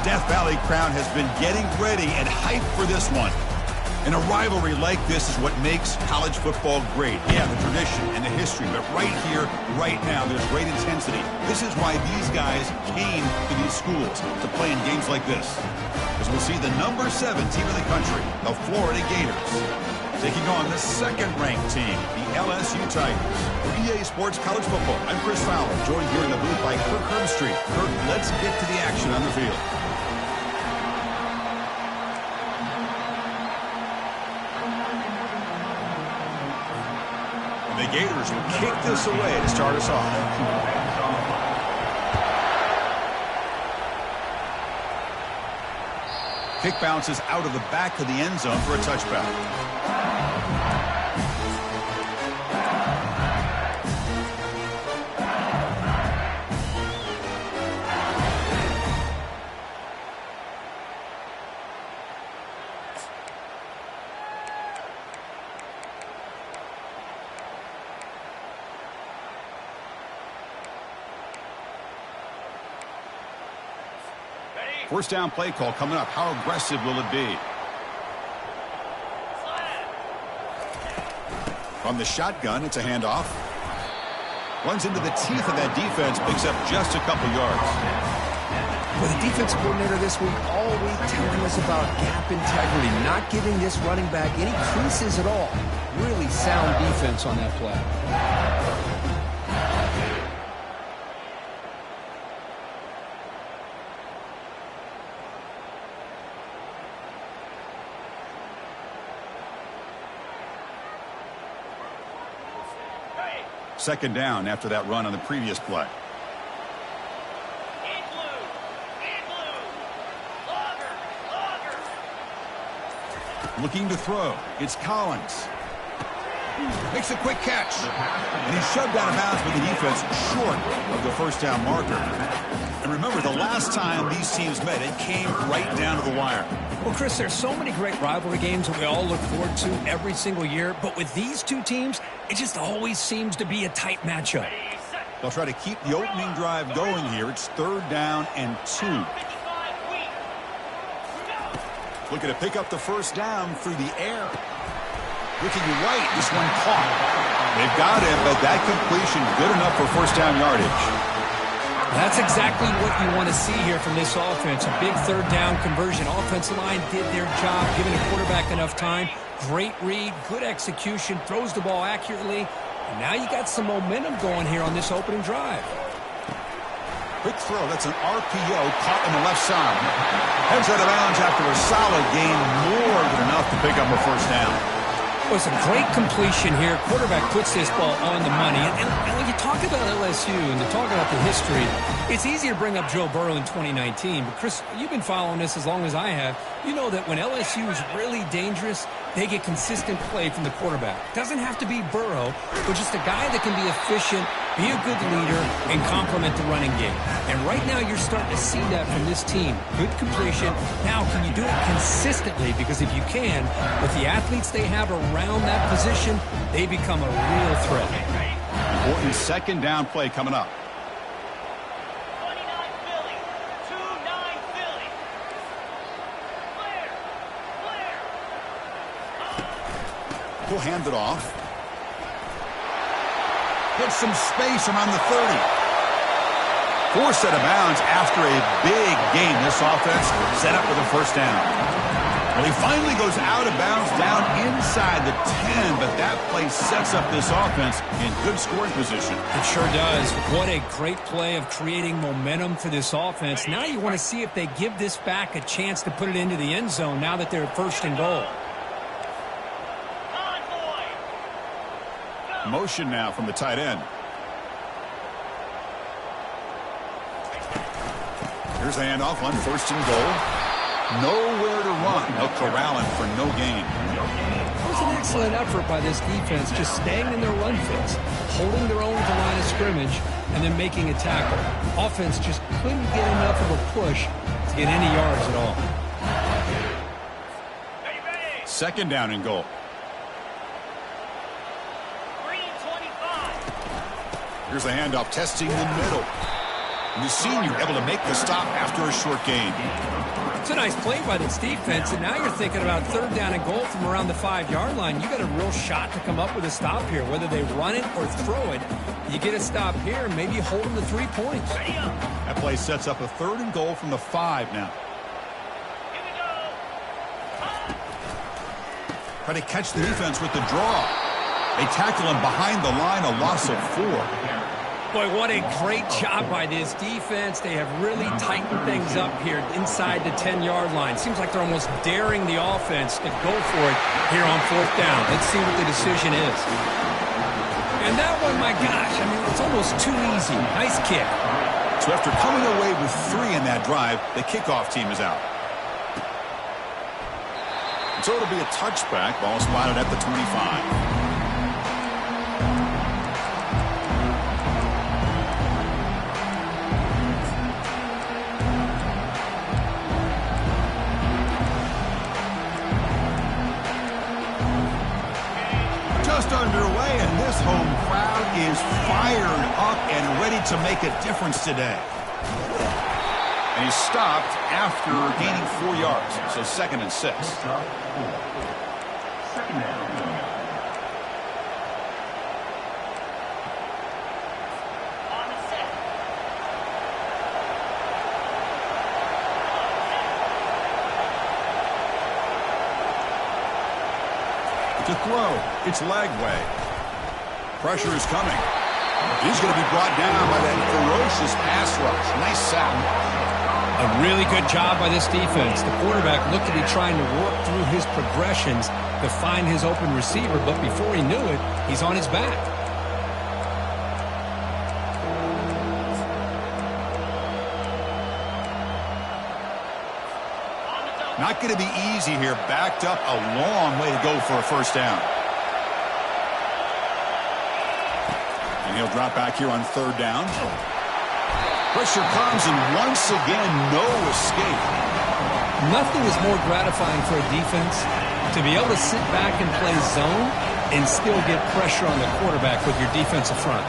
Death Valley crowd has been getting ready and hyped for this one. And a rivalry like this is what makes college football great. Yeah, the tradition and the history, but right here, right now, there's great intensity. This is why these guys came to these schools to play in games like this. As we'll see the number 7 team in the country, the Florida Gators, taking on the second-ranked team, the LSU Tigers. For EA Sports College Football, I'm Chris Fowler, joined here in the booth by Kirk Herbstreit. Kirk, let's get to the action on the field. The Gators will kick this away to start us off. Kick bounces out of the back of the end zone for a touchback. First down play call coming up. How aggressive will it be? From the shotgun, it's a handoff. Runs into the teeth of that defense, picks up just a couple yards. Well, the defense coordinator this week all week telling us about gap integrity, not giving this running back any creases at all. Really sound defense on that play. Second down after that run on the previous play. Looking to throw. It's Collins. Makes a quick catch. And he's shoved out of bounds with the defense short of the first down marker. And remember, the last time these teams met, it came right down to the wire. Well, Chris, there's so many great rivalry games that we all look forward to every single year. But with these two teams, it just always seems to be a tight matchup. They'll try to keep the opening drive going here. It's 3rd down and 2. Looking to pick up the first down through the air. Looking right, this one caught. They've got him, but that completion good enough for first down yardage. That's exactly what you want to see here from this offense. A big 3rd down conversion. Offensive line did their job, giving the quarterback enough time. Great read, good execution, throws the ball accurately. And now you got some momentum going here on this opening drive. Quick throw. That's an RPO caught on the left side. Heads out of bounds after a solid gain, more than enough to pick up a first down. Well, it's a great completion here. Quarterback puts this ball on the money. And when you talk about LSU and you talk about the history, it's easy to bring up Joe Burrow in 2019. But, Chris, you've been following this as long as I have. You know that when LSU is really dangerous, they get consistent play from the quarterback. Doesn't have to be Burrow, but just a guy that can be efficient, be a good leader, and complement the running game. And right now you're starting to see that from this team. Good completion. Now, can you do it consistently? Because if you can, with the athletes they have around that position, they become a real threat. Important second down play coming up. He'll hand it off. Gets some space around the 30. Forced out of bounds after a big game. This offense set up with a first down. Well, he finally goes out of bounds down inside the 10, but that play sets up this offense in good scoring position. It sure does. What a great play of creating momentum for this offense. Now you want to see if they give this back a chance to put it into the end zone now that they're 1st and goal. Motion now from the tight end. Here's the handoff on 1st and goal. Nowhere to run. They'll corral him for no gain. It was an excellent effort by this defense, just staying in their run fits, holding their own at the line of scrimmage, and then making a tackle. Offense just couldn't get enough of a push to get any yards at all. 2nd down and goal. Here's a handoff testing the middle. The senior able to make the stop after a short gain. It's a nice play by this defense, and now you're thinking about third down and goal from around the 5-yard line. You got a real shot to come up with a stop here, whether they run it or throw it. You get a stop here, maybe hold them to 3 points. That play sets up a 3rd and goal from the 5 now. Try to catch the defense with the draw. They tackle him behind the line, a loss of 4. Boy, what a great job by this defense. They have really tightened things up here inside the 10-yard line. Seems like they're almost daring the offense to go for it here on 4th down. Let's see what the decision is. And that one, my gosh, I mean, it's almost too easy. Nice kick. So after coming away with 3 in that drive, the kickoff team is out. So it'll be a touchback. Ball spotted at the 25. Just underway, and this home crowd is fired up and ready to make a difference today. And he stopped after gaining 4 yards, so 2nd and 6. To throw, it's Lagway. Pressure is coming. He's going to be brought down by that ferocious pass rush. Nice sack. A really good job by this defense. The quarterback looked to be trying to work through his progressions to find his open receiver, but before he knew it, he's on his back. Not going to be easy here. Backed up a long way to go for a 1st down. And he'll drop back here on 3rd down. Pressure comes, and once again, no escape. Nothing is more gratifying for a defense to be able to sit back and play zone and still get pressure on the quarterback with your defensive front.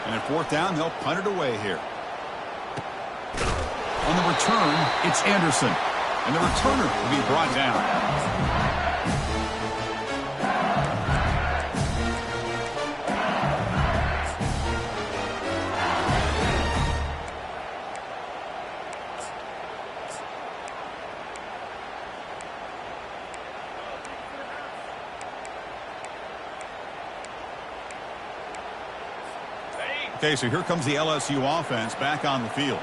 And at 4th down, they'll punt it away here. On the return, it's Anderson. And the returner will be brought down. Okay, so here comes the LSU offense back on the field.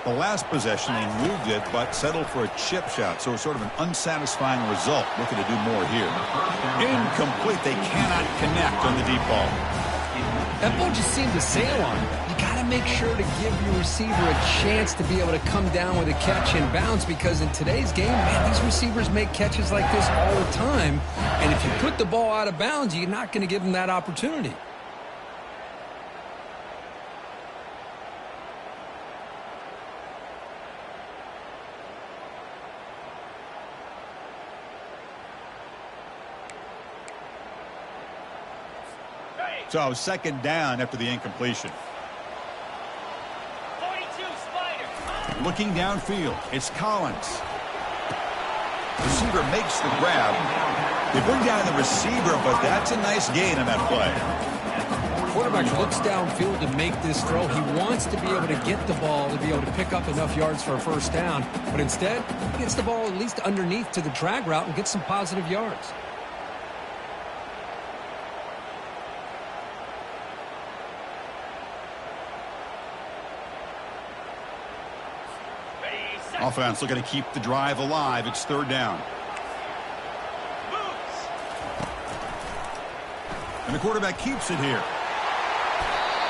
The last possession, they moved it, but settled for a chip shot, so it's sort of an unsatisfying result. Looking to do more here. Incomplete. They cannot connect on the deep ball. That ball just seemed to sail on him. You got to make sure to give your receiver a chance to be able to come down with a catch and bounce, because in today's game, man, these receivers make catches like this all the time. And if you put the ball out of bounds, you're not going to give them that opportunity. So 2nd down after the incompletion. 42 Spider. Looking downfield, it's Collins. Receiver makes the grab. They bring down the receiver, but that's a nice gain on that play. Quarterback looks downfield to make this throw. He wants to be able to get the ball to be able to pick up enough yards for a 1st down, but instead, he gets the ball at least underneath to the drag route and gets some positive yards. Offense looking to keep the drive alive. It's 3rd down. And the quarterback keeps it here.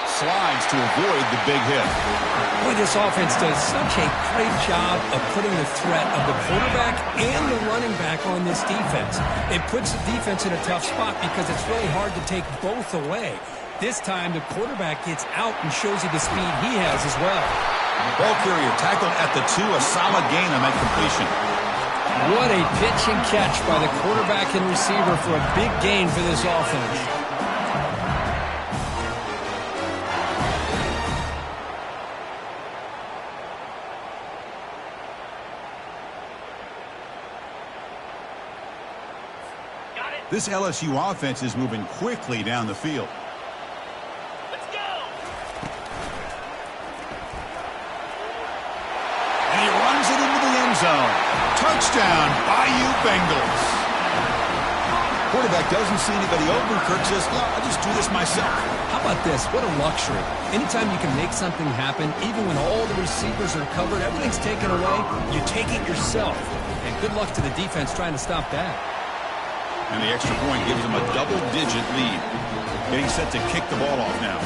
Slides to avoid the big hit. Boy, this offense does such a great job of putting the threat of the quarterback and the running back on this defense. It puts the defense in a tough spot because it's really hard to take both away. This time, the quarterback gets out and shows you the speed he has as well. Ball carrier tackled at the 2, a solid gain on that completion. What a pitch and catch by the quarterback and receiver for a big gain for this offense. This LSU offense is moving quickly down the field. Let's go. And he runs it into the end zone. Touchdown, Bayou Bengals. Quarterback doesn't see anybody open. Kirk says, no, I'll just do this myself. How about this? What a luxury. Anytime you can make something happen, even when all the receivers are covered, everything's taken away, you take it yourself. And good luck to the defense trying to stop that. And the extra point gives them a double-digit lead. Getting set to kick the ball off now.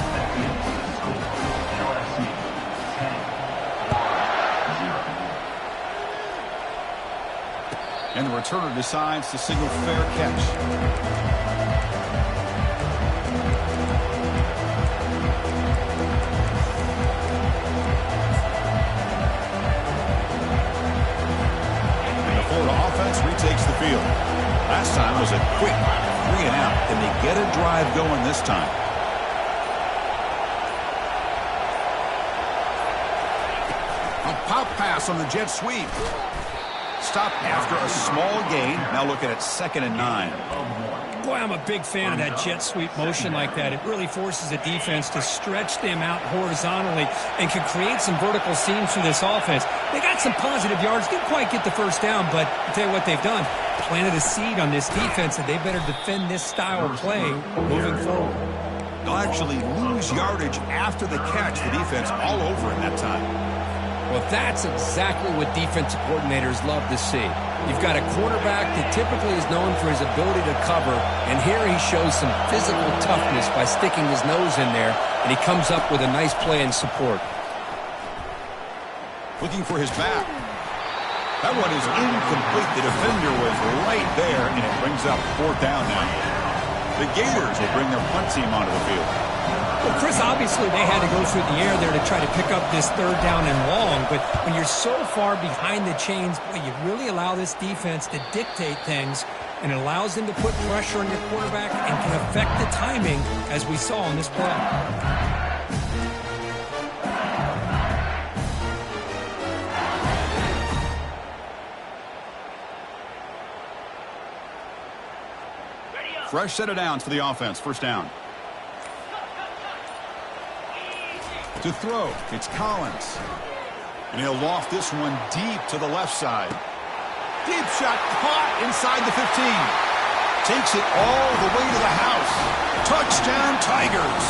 And the returner decides to signal fair catch. And the Florida offense retakes the field. Last time was a quick 3-and-out. Can they get a drive going this time? A pop pass on the jet sweep. Stop after a small gain. Now looking at 2nd and 9. Boy, I'm a big fan of that jet sweep motion like that. It really forces the defense to stretch them out horizontally and can create some vertical seams for this offense. They got some positive yards. Didn't quite get the first down, but I'll tell you what they've done. Planted a seed on this defense that they better defend this style of play moving forward. They'll actually lose yardage after the catch. The defense all over in that time. Well, that's exactly what defensive coordinators love to see. You've got a quarterback that typically is known for his ability to cover, and here he shows some physical toughness by sticking his nose in there, and he comes up with a nice play in support. Looking for his back. That one is incomplete. The defender was right there, and it brings up 4th down now. The Gators will bring their punt team onto the field. Well, Chris, obviously they had to go through the air there to try to pick up this 3rd down and long, but when you're so far behind the chains, boy, you really allow this defense to dictate things, and it allows them to put pressure on your quarterback and can affect the timing, as we saw on this play. Fresh set of downs for the offense. 1st down. To throw, it's Collins. And he'll loft this one deep to the left side. Deep shot caught inside the 15. Takes it all the way to the house. Touchdown, Tigers.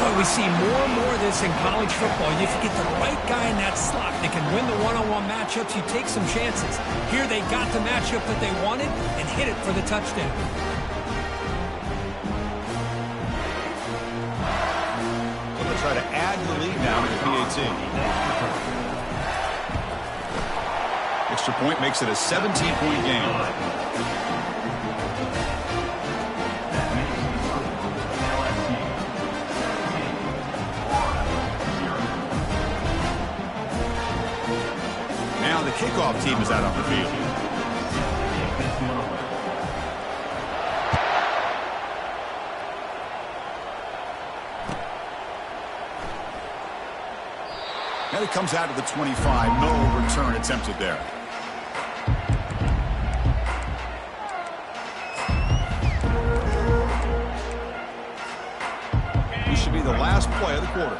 Boy, we see more and more of this in college football. If you get the right guy in that slot that can win the one-on-one matchups, you take some chances. Here they got the matchup that they wanted and hit it for the touchdown. Try to add the lead now to the PAT. Extra point makes it a 17-point game. Now the kickoff team is out on the field. And it comes out to the 25. No return attempted there. This should be the last play of the quarter.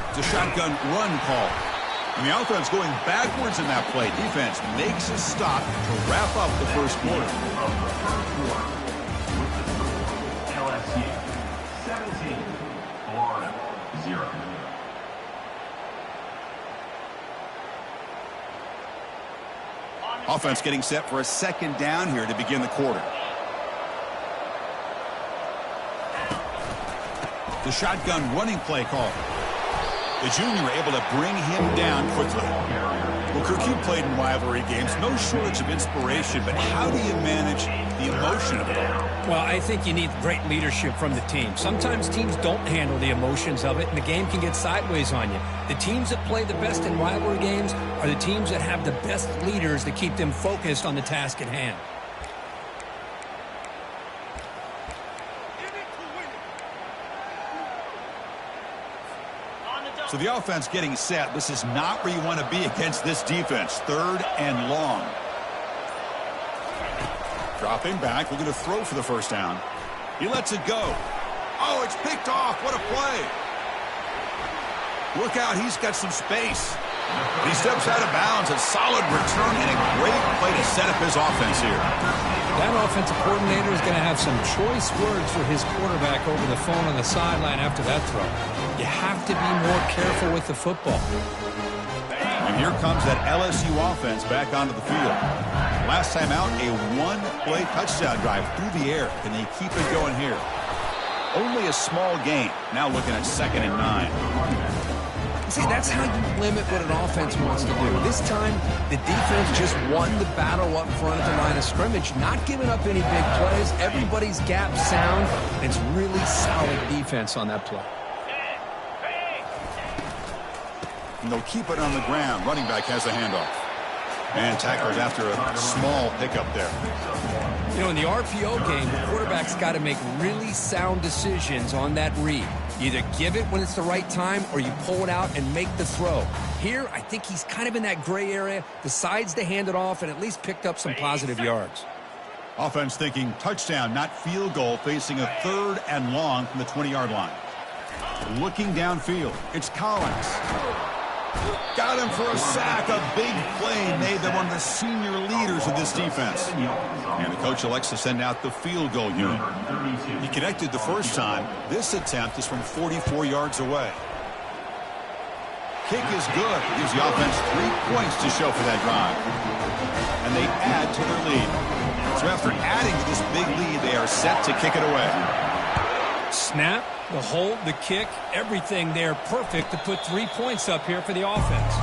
It's a shotgun run call. And the offense going backwards in that play. Defense makes a stop to wrap up the first quarter. LSU 17, Florida 0. Offense getting set for a 2nd down here to begin the quarter. The shotgun running play call. The junior able to bring him down quickly. Well, Kirk, you played in rivalry games. No shortage of inspiration, but how do you manage the emotion of it all? Well, I think you need great leadership from the team. Sometimes teams don't handle the emotions of it, and the game can get sideways on you. The teams that play the best in rivalry games are the teams that have the best leaders that keep them focused on the task at hand. On the So the offense getting set. This is not where you want to be against this defense. 3rd and long. Dropping back, looking to throw for the first down. He lets it go. Oh, it's picked off. What a play. Look out, he's got some space. He steps out of bounds. A solid return and a great play to set up his offense here. That offensive coordinator is going to have some choice words for his quarterback over the phone on the sideline after that throw. You have to be more careful with the football. And here comes that LSU offense back onto the field. Last time out, a one-play touchdown drive through the air. Can they keep it going here? Only a small gain. Now looking at 2nd and 9. See, that's how you limit what an offense wants to do. This time, the defense just won the battle up front at the line of scrimmage, not giving up any big plays. Everybody's gap sound. And it's really solid defense on that play. And they'll keep it on the ground. Running back has the handoff. And tacklers after a small pickup there. You know, in the RPO game, the quarterback's got to make really sound decisions on that read. You either give it when it's the right time or you pull it out and make the throw. Here, I think he's kind of in that gray area, decides to hand it off and at least picked up some positive yards. Offense thinking touchdown, not field goal, facing a 3rd and long from the 20-yard line. Looking downfield, it's Collins. Got him for a sack. A big play made them one of the senior leaders of this defense. And the coach elects to send out the field goal unit. He connected the first time. This attempt is from 44 yards away. Kick is good. Gives the offense 3 points to show for that drive. And they add to their lead. So after adding to this big lead, they are set to kick it away. Snap, the hold, the kick, everything there perfect to put 3 points up here for the offense.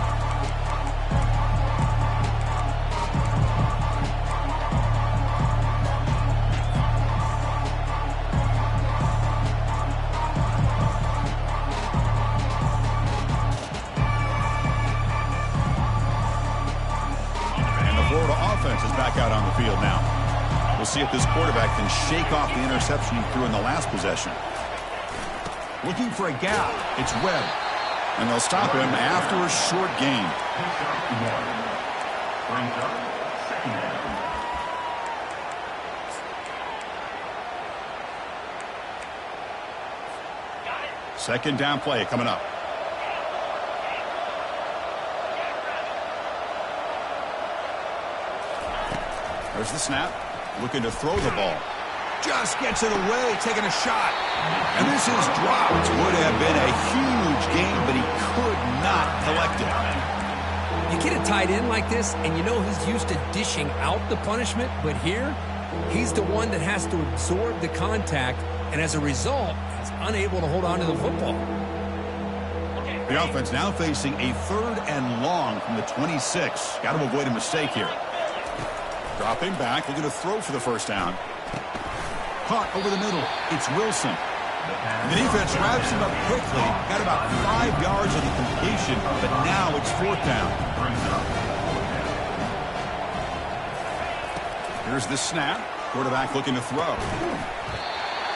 And the Florida offense is back out on the field now. We'll see if this quarterback can shake off the interception he threw in the last possession. Looking for a gap. It's Webb. And they'll stop him after a short gain. Second down play coming up. There's the snap. Looking to throw the ball. Just gets it away, taking a shot. And this is dropped. Would have been a huge gain, but he could not collect it. You get a tight end like this, and you know he's used to dishing out the punishment, but here, he's the one that has to absorb the contact, and as a result, he's unable to hold on to the football. The offense now facing a 3rd and long from the 26. Got to avoid a mistake here. Dropping back, looking to throw for the first down. Caught over the middle. It's Wilson. The defense wraps him up quickly. Got about 5 yards of the completion, but now it's 4th down. Here's the snap. Quarterback looking to throw.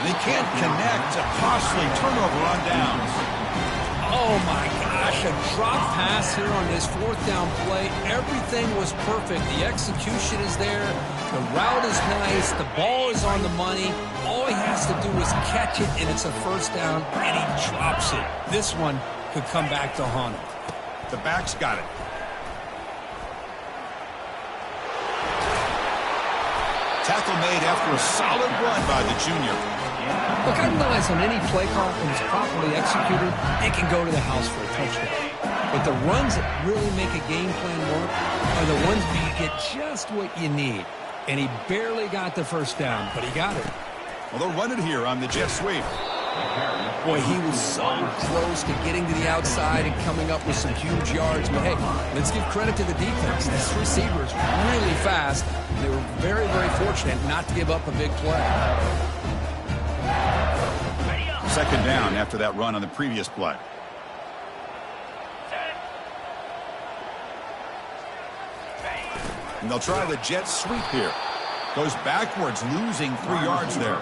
They can't connect. A costly turnover on downs. Oh, my gosh, a drop pass here on this 4th down play. Everything was perfect. The execution is there. The route is nice. The ball is on the money. All he has to do is catch it, and it's a 1st down, and he drops it. This one could come back to haunt him. The back's got it. Tackle made after a solid run by the junior. Look, I realize on any play call, when it's properly executed, it can go to the house for a touchdown. But the runs that really make a game plan work are the ones where you get just what you need. And he barely got the 1st down, but he got it. Well, they'll run it here on the jet sweep. Boy, he was so close to getting to the outside and coming up with some huge yards. But, hey, let's give credit to the defense. This receiver is really fast. And they were very, very fortunate not to give up a big play. 2nd down after that run on the previous play. And they'll try the jet sweep here. Goes backwards, losing 3 yards there.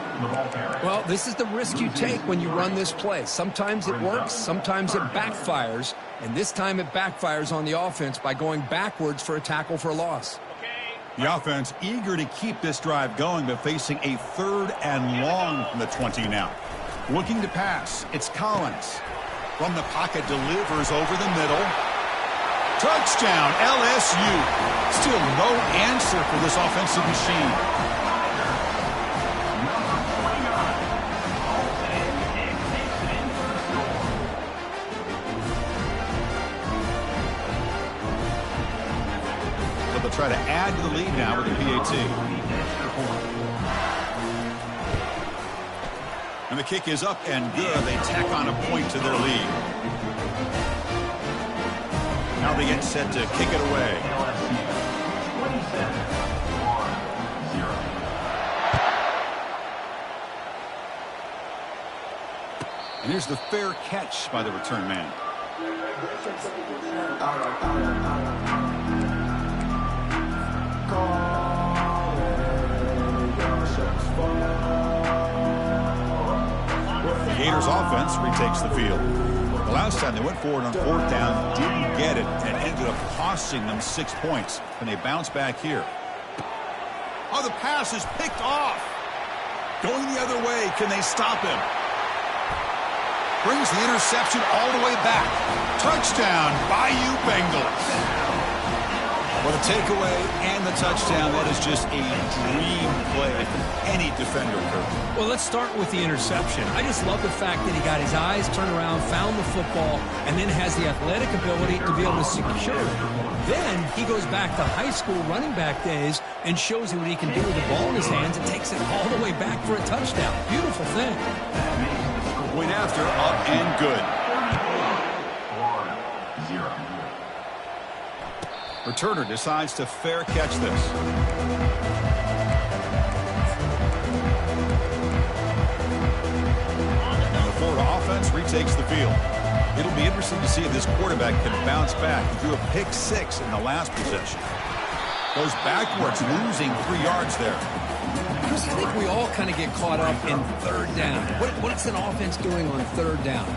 Well, this is the risk you take when you run this play. Sometimes it works, sometimes it backfires, and this time it backfires on the offense by going backwards for a tackle for a loss. The offense eager to keep this drive going, but facing a 3rd and long from the 20 now. Looking to pass, it's Collins. From the pocket, delivers over the middle. Touchdown, LSU. Still no answer for this offensive machine. So they'll try to add to the lead now with the PAT. And the kick is up and good. They tack on a point to their lead. Now they get set to kick it away. And here's the fair catch by the return man. The Gators offense retakes the field. The last time they went forward on 4th down, didn't get it, and it ended up costing them 6 points. And they bounce back here. Oh, the pass is picked off. Going the other way, can they stop him? Brings the interception all the way back. Touchdown, Bayou Bengals. Well, the takeaway and the touchdown, that is just a dream play from any defender, Kirk. Well, let's start with the interception. I just love the fact that he got his eyes turned around, found the football, and then has the athletic ability to be able to secure it. Then he goes back to high school running back days and shows you what he can do with the ball in his hands and takes it all the way back for a touchdown. Beautiful thing. Point after, up and good. Returner decides to fair catch this. And the Florida offense retakes the field. It'll be interesting to see if this quarterback can bounce back. He threw a pick 6 in the last possession. Goes backwards, losing 3 yards there. Chris, I think we all kind of get caught up in 3rd down. What's an offense doing on 3rd down?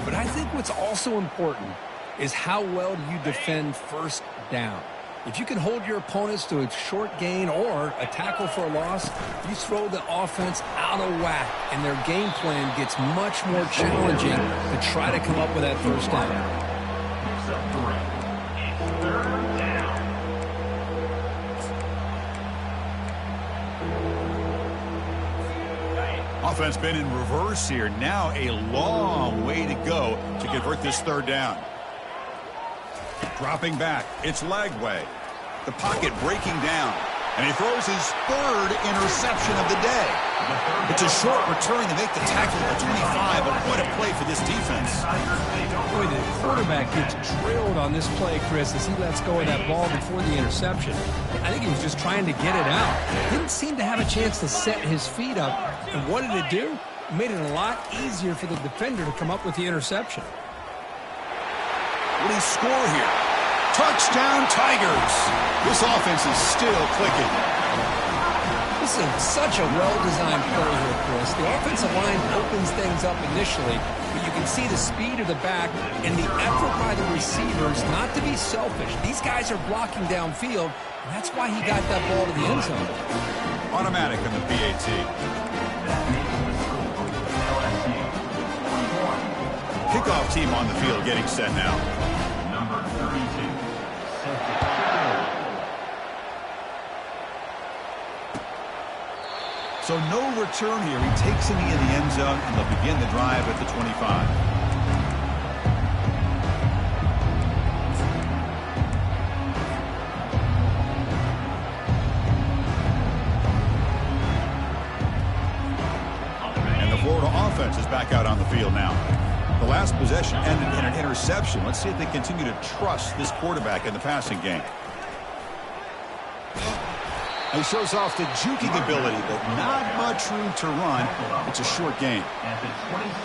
But I think what's also important is how well do you defend 1st down. If you can hold your opponents to a short gain or a tackle for a loss, you throw the offense out of whack, and their game plan gets much more challenging to try to come up with that 1st down. Offense been in reverse here. Now a long way to go to convert this 3rd down. Dropping back, it's Lagway. The pocket breaking down, and he throws his 3rd interception of the day. It's a short return to make the tackle at the 25, but what a play for this defense. Boy, the quarterback gets drilled on this play, Chris, as he lets go of that ball before the interception. I think he was just trying to get it out. Didn't seem to have a chance to set his feet up, and what did it do? It made it a lot easier for the defender to come up with the interception. Will he score here? Touchdown, Tigers. This offense is still clicking. This is such a well-designed play here, Chris. The offensive line opens things up initially, but you can see the speed of the back and the effort by the receivers not to be selfish. These guys are blocking downfield, and that's why he got that ball to the end zone. Automatic in the PAT. Kickoff team on the field getting set now. Number 32. So no return here. He takes it in the end zone, and they'll begin the drive at the 25. And the Florida offense is back out on the field now. The last possession ended in an interception. Let's see if they continue to trust this quarterback in the passing game. He shows off the juking ability, but not much room to run. It's a short game.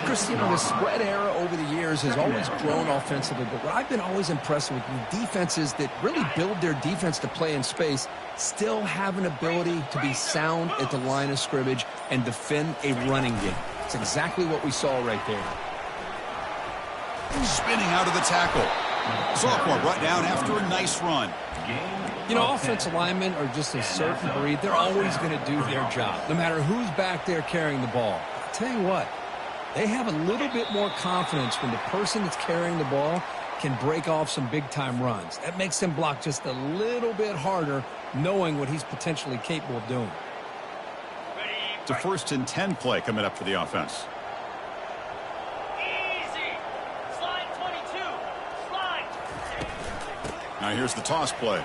Chris, the spread era over the years has always grown offensively, but what I've been always impressed with defenses that really build their defense to play in space still have an ability to be sound at the line of scrimmage and defend a running game. It's exactly what we saw right there. Spinning out of the tackle. Sophomore brought down after a nice run. Offensive linemen are just a certain breed. They're always going to do their job, no matter who's back there carrying the ball. I'll tell you what, they have a little bit more confidence when the person that's carrying the ball can break off some big-time runs. That makes them block just a little bit harder, knowing what he's potentially capable of doing. It's a 1st and 10 play coming up for the offense. Easy. Slide 22. Slide. Now here's the toss play.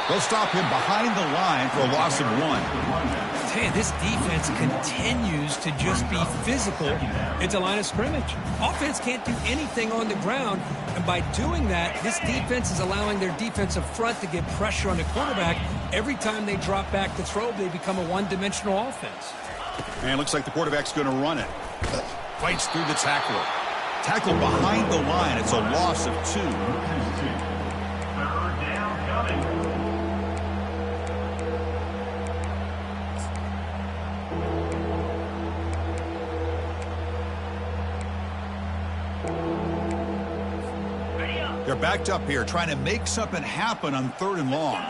They'll stop him behind the line for a loss of 1. I tell you, this defense continues to just be physical at the line of scrimmage. Offense can't do anything on the ground, and by doing that, this defense is allowing their defensive front to get pressure on the quarterback. Every time they drop back to throw, they become a one-dimensional offense. And it looks like the quarterback's going to run it. Fights through the tackler. Tackled behind the line. It's a loss of 2. They're backed up here, trying to make something happen on 3rd and long.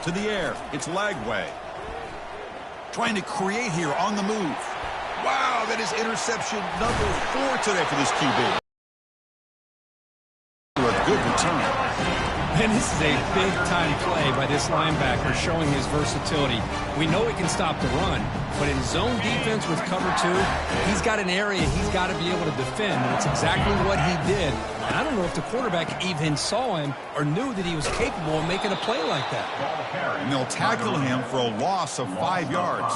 To the air, it's Lagway. Trying to create here on the move. Wow, that is interception number 4 today for this QB. A good return. And this is a big-time play by this linebacker showing his versatility. We know he can stop the run, but in zone defense with cover 2, he's got an area he's got to be able to defend, and it's exactly what he did. And I don't know if the quarterback even saw him or knew that he was capable of making a play like that. And they'll tackle him for a loss of 5 yards.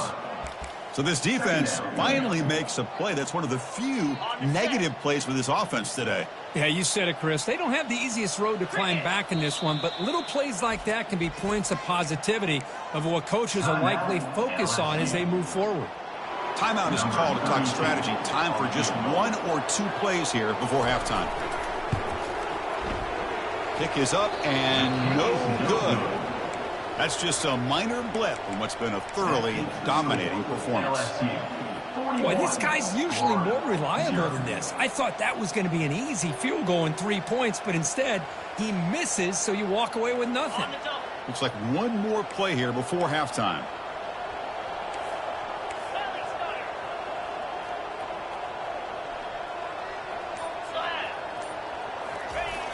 So this defense finally makes a play. That's one of the few negative plays for this offense today. Yeah, you said it, Chris. They don't have the easiest road to climb back in this one, but little plays like that can be points of positivity of what coaches will likely focus on as they move forward. Timeout is called to talk strategy. Time for just 1 or 2 plays here before halftime. Kick is up and no good. That's just a minor blip in what's been a thoroughly dominating performance. Boy, this guy's usually more reliable than this. I thought that was going to be an easy field goal in 3 points, but instead, he misses, so you walk away with nothing. Looks like 1 more play here before halftime.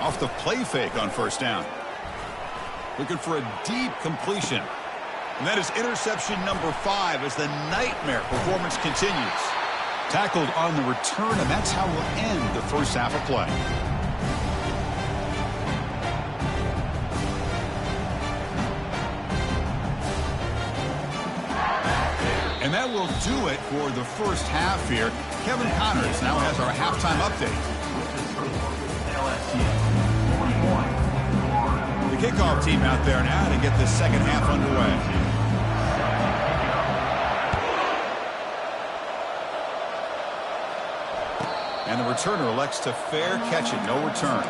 Off the play fake on 1st down. Looking for a deep completion. And that is interception number 5 as the nightmare performance continues. Tackled on the return, and that's how we'll end the first half of play. And that will do it for the first half here. Kevin Connors now has our halftime update. The kickoff team out there now to get the second half underway. And the returner elects to fair catch it, no return.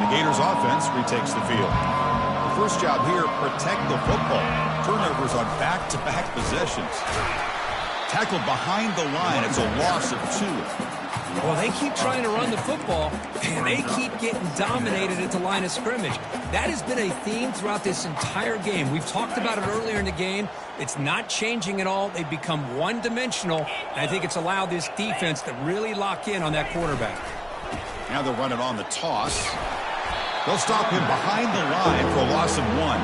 The Gators offense retakes the field. The first job here, protect the football. Turnovers on back-to-back possessions. Tackled behind the line. It's a loss of 2. Well, they keep trying to run the football, and they keep getting dominated at the line of scrimmage. That has been a theme throughout this entire game. We've talked about it earlier in the game. It's not changing at all. They've become one-dimensional, and I think it's allowed this defense to really lock in on that quarterback. Now they'll run it on the toss. They'll stop him behind the line for a loss of 1.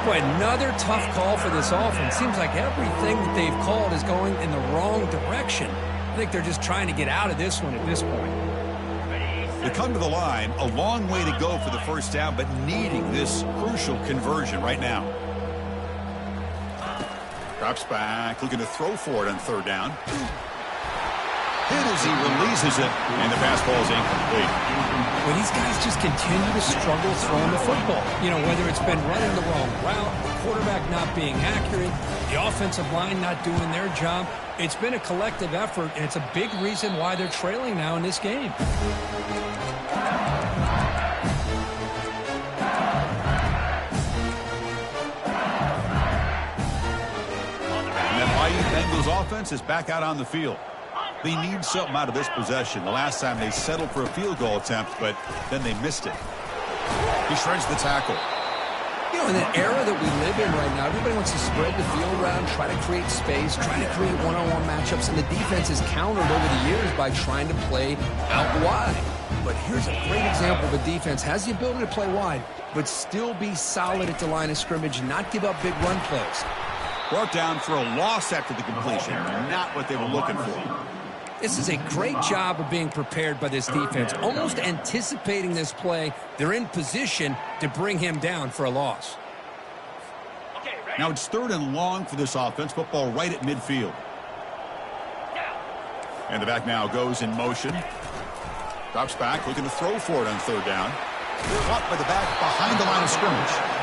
Boy, another tough call for this offense. Seems like everything that they've called is going in the wrong direction. I think they're just trying to get out of this one at this point. They come to the line, a long way to go for the first down, but needing this crucial conversion right now. Drops back, looking to throw for it on 3rd down. hit as he releases it, and the pass ball is incomplete. Well, these guys just continue to struggle throwing the football. You know, whether it's been running the wrong route, the quarterback not being accurate, the offensive line not doing their job. It's been a collective effort, and it's a big reason why they're trailing now in this game. Bengals offense is back out on the field. They need something out of this possession. The last time they settled for a field goal attempt, but then they missed it. He shreds the tackle. You know, in the era that we live in right now, everybody wants to spread the field around, try to create space, try to create one-on-one matchups, and the defense has countered over the years by trying to play out wide. But here's a great example of a defense has the ability to play wide, but still be solid at the line of scrimmage and not give up big run plays. Brought down for a loss after the completion. Not what they were looking for. This is a great job of being prepared by this defense, almost anticipating this play. They're in position to bring him down for a loss. Now it's 3rd and long for this offense. Football right at midfield. And the back now goes in motion. Drops back, looking to throw for it on 3rd down. Caught by the back behind the line of scrimmage.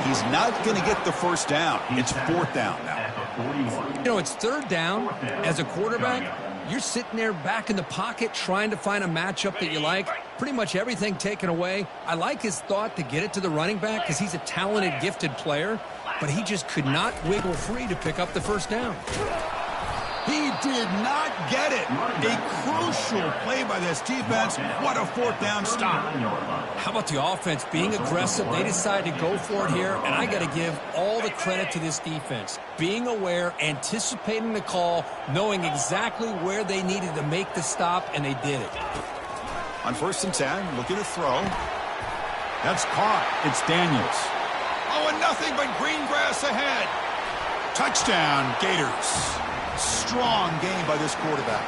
He's not going to get the first down. It's 4th down now. You know, it's 3rd down. As a quarterback, you're sitting there back in the pocket trying to find a matchup that you like. Pretty much everything taken away. I like his thought to get it to the running back because he's a talented, gifted player, but he just could not wiggle free to pick up the first down. He did not get it. A crucial play by this defense. What a 4th down stop. How about the offense being aggressive? They decided to go for it here, and I got to give all the credit to this defense. Being aware, anticipating the call, knowing exactly where they needed to make the stop, and they did it. On 1st and 10, looking to throw. That's caught. It's Daniels. Oh, and nothing but green grass ahead. Touchdown, Gators. Strong game by this quarterback.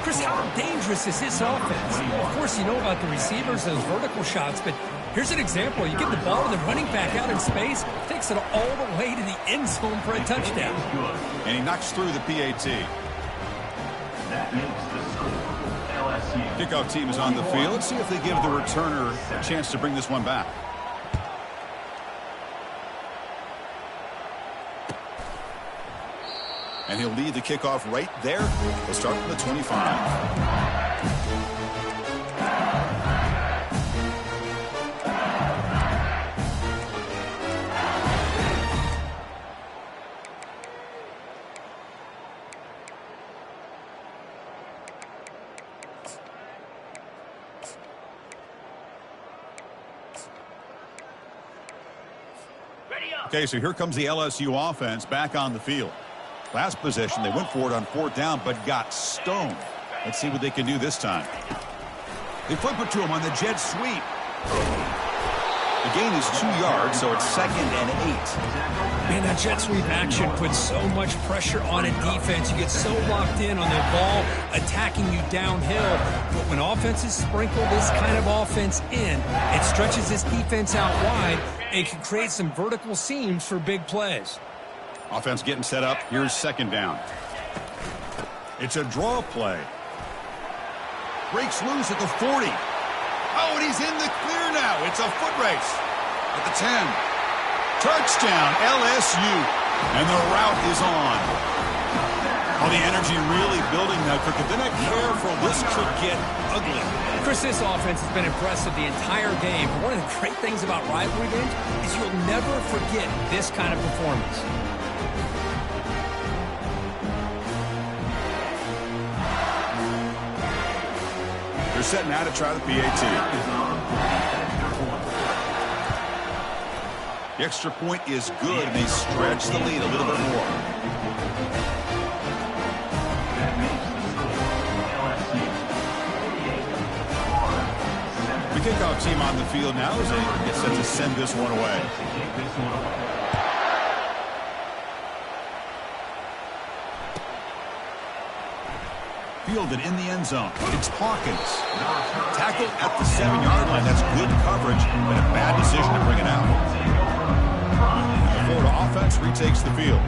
Chris, how dangerous is this offense? Of course, you know about the receivers, those vertical shots, but here's an example. You get the ball and the running back out in space, takes it all the way to the end zone for a touchdown. And he knocks through the PAT. That makes the score LSU. Kickoff team is on the field. Let's see if they give the returner a chance to bring this one back. And he'll lead the kickoff right there. We'll start from the 25. Okay, so here comes the LSU offense back on the field. Last possession, they went for it on 4th down, but got stoned. Let's see what they can do this time. They flip it to him on the jet sweep. The gain is 2 yards, so it's 2nd and 8. Man, that jet sweep action puts so much pressure on a defense. You get so locked in on their ball attacking you downhill. But when offenses sprinkle this kind of offense in, it stretches this defense out wide and can create some vertical seams for big plays. Offense getting set up. Here's 2nd down. It's a draw play. Breaks loose at the 40. Oh, and he's in the clear now. It's a foot race at the 10. Touchdown, LSU. And the route is on. Oh, the energy really building now. If they're not careful, this could get ugly. Chris, this offense has been impressive the entire game. But one of the great things about rivalry games is you'll never forget this kind of performance. They're setting out to try the PAT. The extra point is good, and they stretch the lead a little bit more. The kickoff team on the field now as they get set to send this one away. Fielded in the end zone. It's Hawkins. Tackled at the 7-yard line. That's good coverage, but a bad decision to bring it out. The Florida offense takes the field.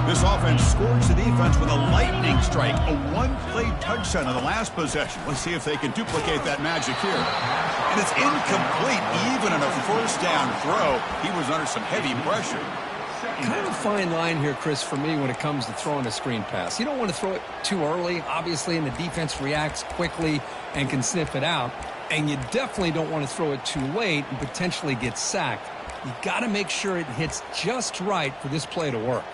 This offense scores the defense with a lightning strike, a one-play touchdown on the last possession. Let's see if they can duplicate that magic here. And it's incomplete, even on a first down throw. He was under some heavy pressure. Kind of a fine line here, Chris, for me when it comes to throwing a screen pass. You don't want to throw it too early, obviously, and the defense reacts quickly and can sniff it out. And you definitely don't want to throw it too late and potentially get sacked. You got to make sure it hits just right for this play to work.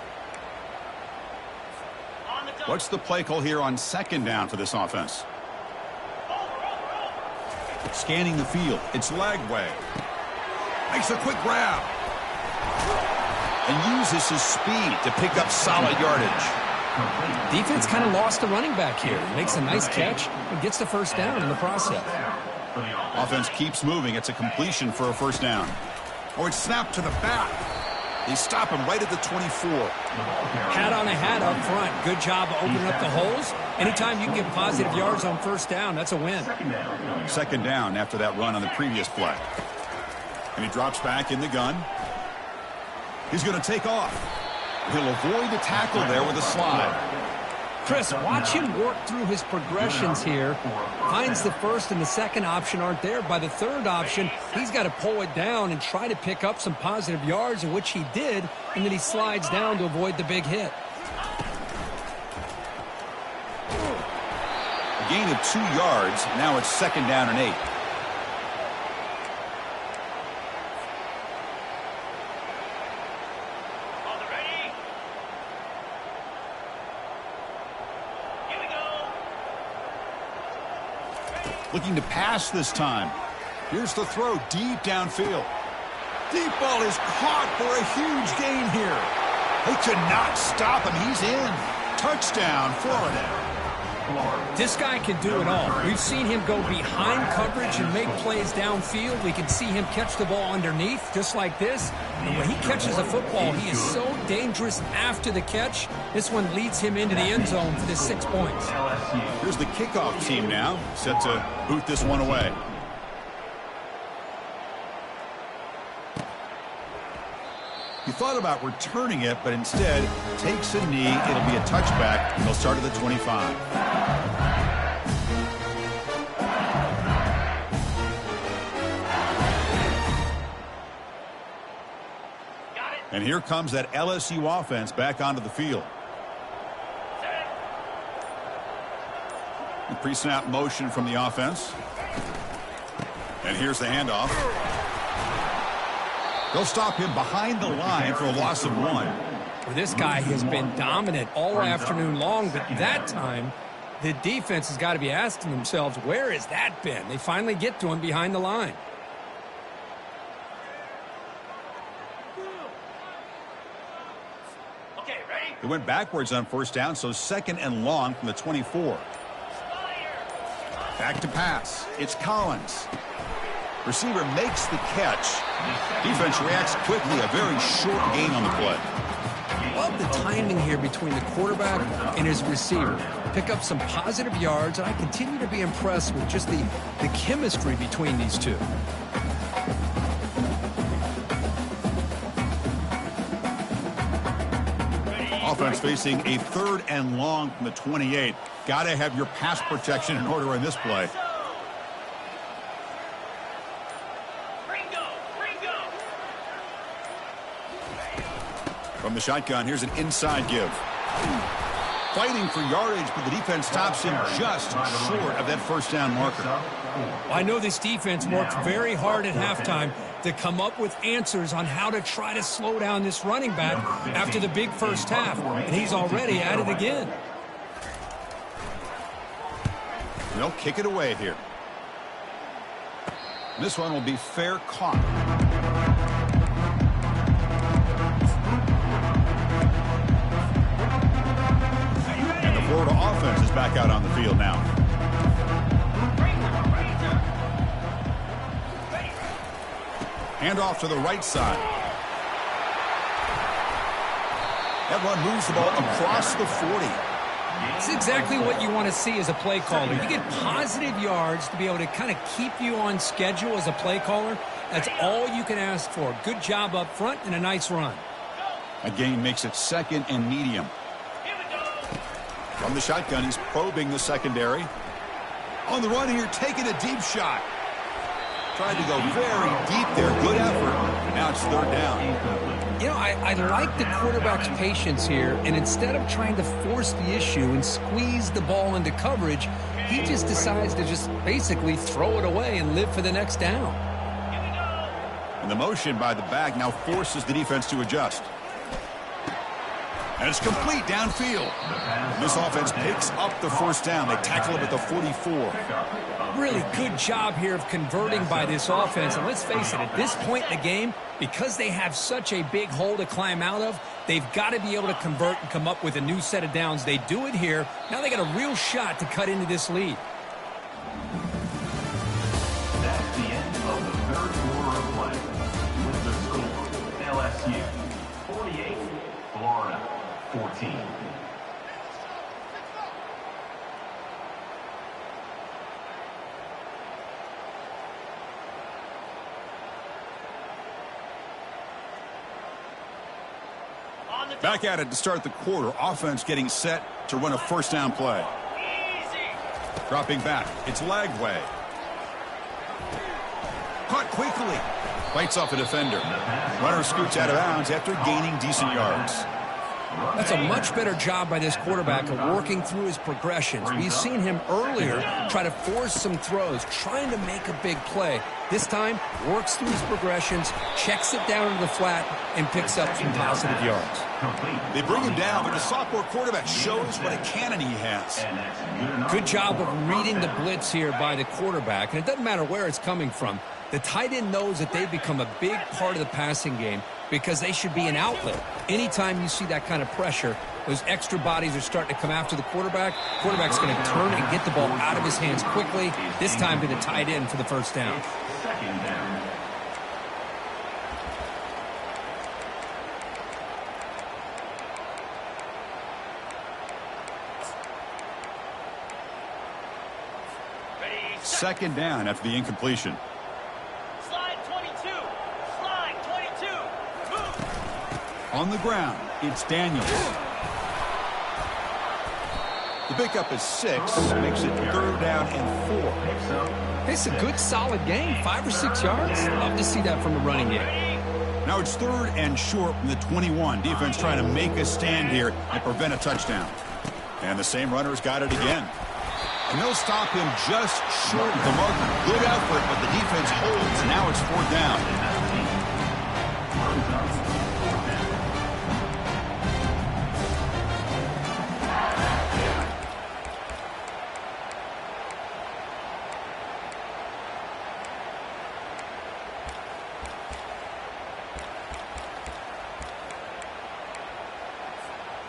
What's the play call here on second down for this offense? Scanning the field. It's Lagway. Makes a quick grab. And uses his speed to pick up solid yardage. Defense kind of lost the running back here. Makes a nice catch and gets the first down in the process. Offense keeps moving. It's a completion for a first down. Or it's snapped to the back. They stop him right at the 24. Hat on a hat up front. Good job of opening up the holes. Anytime you can get positive yards on first down, that's a win. Second down after that run on the previous play. And he drops back in the gun. He's going to take off. He'll avoid the tackle there with a slide. Chris, watch him work through his progressions here. Finds the first and the second option aren't there. By the third option, he's got to pull it down and try to pick up some positive yards, in which he did, and then he slides down to avoid the big hit. A gain of 2 yards. Now it's second down and 8. Looking to pass this time. Here's the throw deep downfield. Deep ball is caught for a huge gain here. They could not stop him. He's in. Touchdown, Florida. This guy can do it all. We've seen him go behind coverage and make plays downfield. We can see him catch the ball underneath, just like this. And when he catches a football, he is so dangerous after the catch. This one leads him into the end zone for the 6 points. Here's the kickoff team now, set to boot this one away. He thought about returning it, but instead takes a knee. It'll be a touchback. He'll start at the 25. And here comes that LSU offense back onto the field. The pre-snap motion from the offense. And here's the handoff. They'll stop him behind the line for a loss of 1. Well, this guy has been dominant all afternoon long, but that time the defense has got to be asking themselves, where has that been? They finally get to him behind the line. Okay, ready? They went backwards on first down, so second and long from the 24. Back to pass. It's Collins. Receiver makes the catch. Defense reacts quickly. A very short gain on the play. Love the timing here between the quarterback and his receiver. Pick up some positive yards, and I continue to be impressed with just the chemistry between these two. Offense facing a third and long from the 28. Got to have your pass protection in order in this play. From the shotgun, here's an inside give. Fighting for yardage, but the defense stops him just short of that first down marker. I know this defense worked very hard at halftime to come up with answers on how to try to slow down this running back after the big first half, and he's already at it again. They'll kick it away here. This one will be fair caught. Florida offense is back out on the field now. Hand off to the right side. That run moves the ball across the 40. It's exactly what you want to see as a play caller. You get positive yards to be able to kind of keep you on schedule as a play caller. That's all you can ask for. Good job up front and a nice run. A gain makes it second and medium. Here we go. From the shotgun, he's probing the secondary. On the run here, taking a deep shot. Tried to go very deep there. Good effort. Now it's third down. You know, I like the quarterback's patience here, and instead of trying to force the issue and squeeze the ball into coverage, he just decides to just basically throw it away and live for the next down. Here we go. And the motion by the back now forces the defense to adjust. And it's complete downfield. This offense picks up the first down. They tackle it at the 44. Really good job here of converting by this offense. And let's face it, at this point in the game, because they have such a big hole to climb out of, they've got to be able to convert and come up with a new set of downs. They do it here. Now they got a real shot to cut into this lead. That's the end of the third quarter of play. With the score, LSU 48, Florida 14. On the Back at it to start the quarter. Offense getting set to run a first down play. easy. Dropping back. It's Lagway. Caught quickly. Bites off a defender. Runner scoots out of bounds after gaining decent yards. That's a much better job by this quarterback of working through his progressions. We've seen him earlier try to force some throws, trying to make a big play. This time, works through his progressions, checks it down to the flat, and picks up some positive yards. They bring him down, but the sophomore quarterback shows what a cannon he has. Good job of reading the blitz here by the quarterback, and it doesn't matter where it's coming from. The tight end knows that they've become a big part of the passing game because they should be an outlet. Anytime you see that kind of pressure, those extra bodies are starting to come after the quarterback. Quarterback's going to turn and get the ball out of his hands quickly, this time to the tight end for the first down. Second down. Ready, set. Second down after the incompletion. Slide 22. Slide 22. Move. On the ground, it's Daniels. The pickup is 6, makes it third down and 4. It's a good, solid game, 5 or 6 yards. Love to see that from the running game. Now it's third and short from the 21. Defense trying to make a stand here and prevent a touchdown. And the same runner's got it again. And they'll stop him just short of the marker. Good effort, but the defense holds. Now it's fourth down.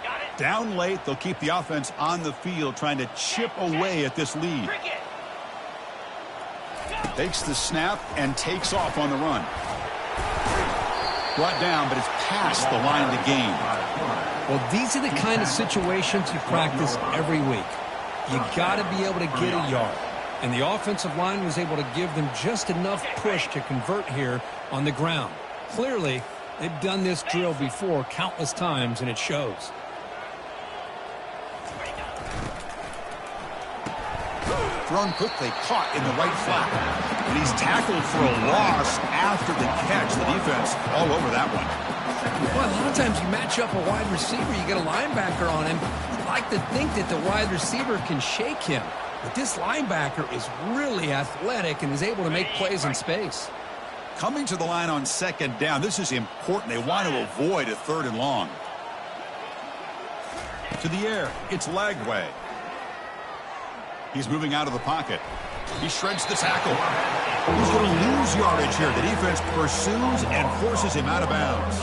Got it. Down late, they'll keep the offense on the field trying to chip away at this lead. Cricket. Takes the snap and takes off on the run. Brought down, but it's past the line to gain. Well, these are the kind of situations you practice every week. You got to be able to get a yard. And the offensive line was able to give them just enough push to convert here on the ground. Clearly, they've done this drill before countless times, and it shows. Thrown quickly, caught in the right flat. And he's tackled for a loss after the catch. The defense all over that one. Well, a lot of times you match up a wide receiver, you get a linebacker on him. You like to think that the wide receiver can shake him. But this linebacker is really athletic and is able to make plays in space. Coming to the line on second down. This is important. They want to avoid a third and long. To the air, it's Lagway. He's moving out of the pocket. He shreds the tackle. He's going to lose yardage here. The defense pursues and forces him out of bounds.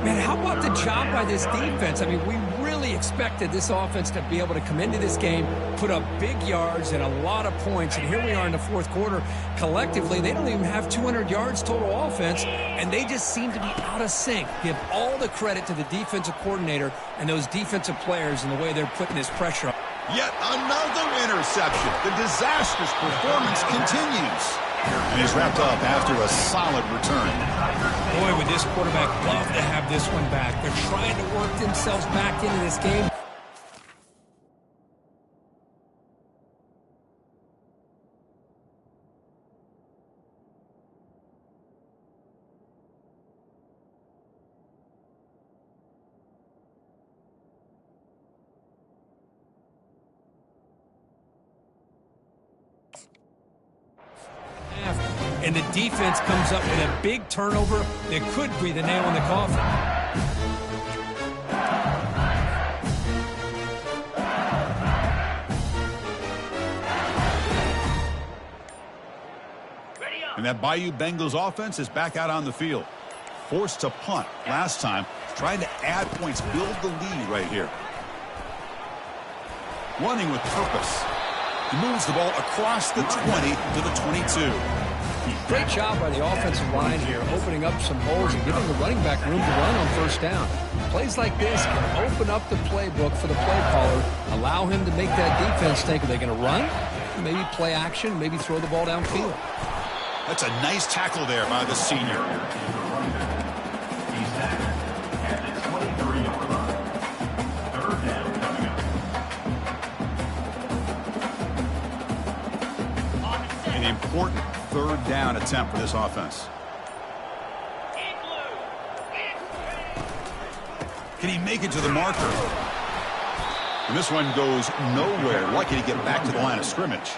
Man, how about the job by this defense? I mean, we really expected this offense to be able to come into this game, put up big yards and a lot of points, and here we are in the fourth quarter. Collectively, they don't even have 200 yards total offense, and they just seem to be out of sync. Give all the credit to the defensive coordinator and those defensive players and the way they're putting this pressure on. Yet another interception. The disastrous performance continues. And he's wrapped up after a solid return. Boy, with this quarterback love to have this one back. They're trying to work themselves back into this game. And the defense comes up with a big turnover that could be the nail in the coffin. And that Bayou Bengals offense is back out on the field. Forced to punt last time. Trying to add points, build the lead right here. Running with purpose. He moves the ball across the 20 to the 22. Great job by the offensive line here, opening up some holes and giving the running back room to run on first down. Plays like this can open up the playbook for the play caller, allow him to make that defense think, are they going to run? Maybe play action, maybe throw the ball downfield. That's a nice tackle there by the senior. He's back at the 23-yard line. Third down coming up. An important third down attempt for this offense. Can he make it to the marker? And this one goes nowhere. Lucky to get back to the line of scrimmage.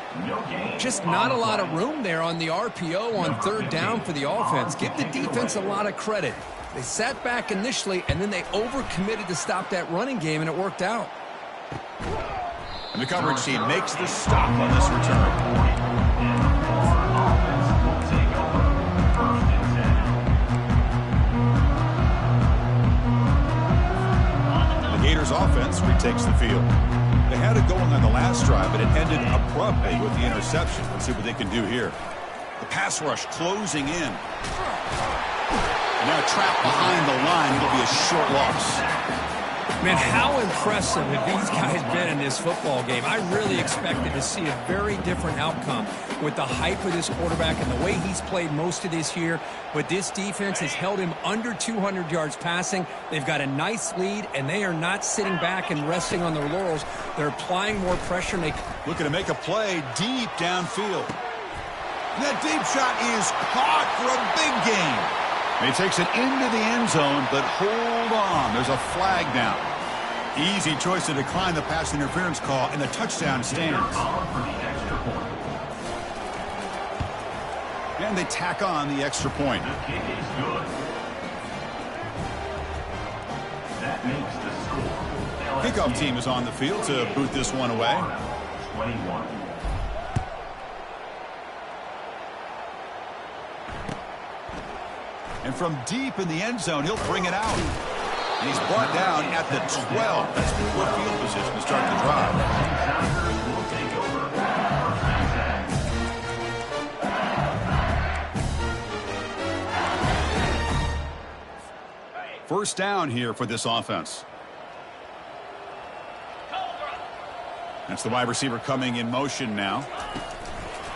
Just not a lot of room there on the RPO on third down for the offense. Give the defense a lot of credit. They sat back initially, and then they overcommitted to stop that running game, and it worked out. And the coverage team makes the stop on this return. Gators offense retakes the field. They had it going on the last drive, but it ended abruptly with the interception. Let's see what they can do here. The pass rush closing in. And now trapped behind the line. It'll be a short loss. Man, how impressive have these guys been in this football game? I really expected to see a very different outcome with the hype of this quarterback and the way he's played most of this year. But this defense has held him under 200 yards passing. They've got a nice lead, and they are not sitting back and resting on their laurels. They're applying more pressure. And looking to make a play deep downfield. And that deep shot is caught for a big gain. And he takes it into the end zone, but hold on. There's a flag down. Easy choice to decline the pass interference call, and the touchdown stands. And they tack on the extra point. The kick is good. That makes the score. Kickoff team is on the field to boot this one away. 21. And from deep in the end zone, he'll bring it out. And he's brought down at the 12. That's poor field position to start the drive. Will take over. First down here for this offense. That's the wide receiver coming in motion now.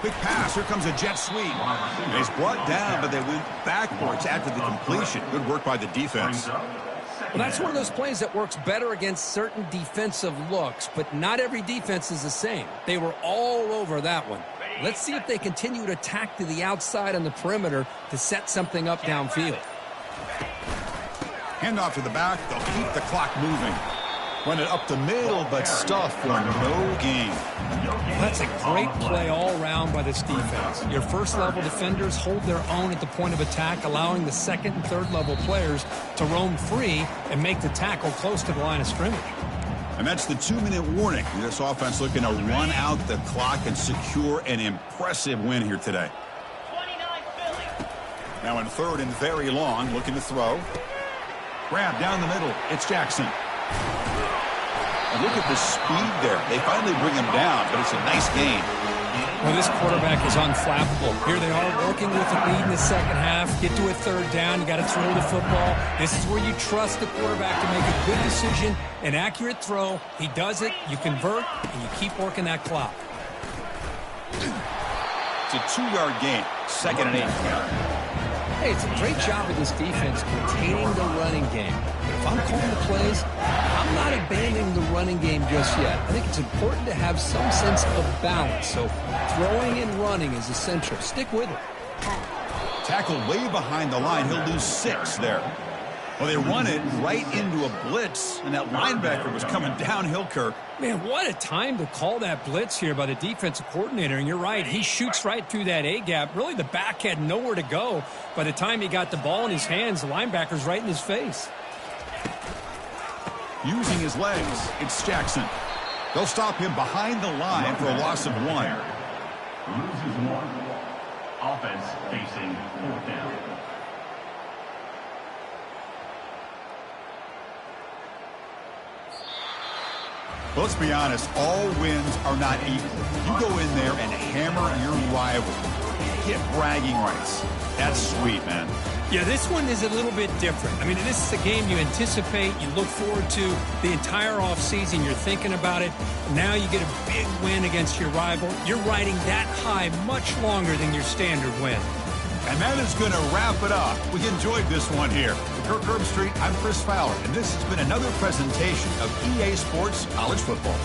Quick pass. Here comes a jet sweep. And he's brought down, but they went backwards after the completion. Good work by the defense. Well, that's one of those plays that works better against certain defensive looks, but not every defense is the same. They were all over that one. Let's see if they continue to attack to the outside on the perimeter to set something up downfield. Handoff to the back. They'll keep the clock moving. Run it up the middle, but stuff for no gain. That's a great play all around by this defense. Your first-level defenders hold their own at the point of attack, allowing the second and third-level players to roam free and make the tackle close to the line of scrimmage. And that's the 2-minute warning. This offense looking to run out the clock and secure an impressive win here today. 29 Philly. Now in third and very long, looking to throw. Grab down the middle. It's Jackson. And look at the speed there. They finally bring him down, but it's a nice gain. Well, this quarterback is unflappable. Here they are working with the lead in the second half. Get to a third down. You got to throw the football. This is where you trust the quarterback to make a good decision, an accurate throw. He does it. You convert, and you keep working that clock. It's a 2-yard gain. 2nd and 8. Hey, it's a great job of this defense containing the running game. But if I'm calling the plays, I'm not abandoning the running game just yet. I think it's important to have some sense of balance. So throwing and running is essential. Stick with it. Tackled way behind the line. He'll lose 6 there. Well, they run it right into a blitz, and that linebacker was coming downhill, Kirk. Man, what a time to call that blitz here by the defensive coordinator. And you're right, he shoots right through that A-gap. Really, the back had nowhere to go. By the time he got the ball in his hands, the linebacker's right in his face. Using his legs, it's Jackson. They'll stop him behind the line for a loss of 1. Loses 1. Offense facing 4th down. Well, let's be honest, all wins are not equal. You go in there and hammer your rival. Get bragging rights. That's sweet, man. Yeah, this one is a little bit different. I mean, this is a game you anticipate, you look forward to the entire offseason. You're thinking about it. Now you get a big win against your rival. You're riding that high much longer than your standard win. And that is going to wrap it up. We enjoyed this one here. For Kirk Herbstreit, I'm Chris Fowler, and this has been another presentation of EA Sports College Football.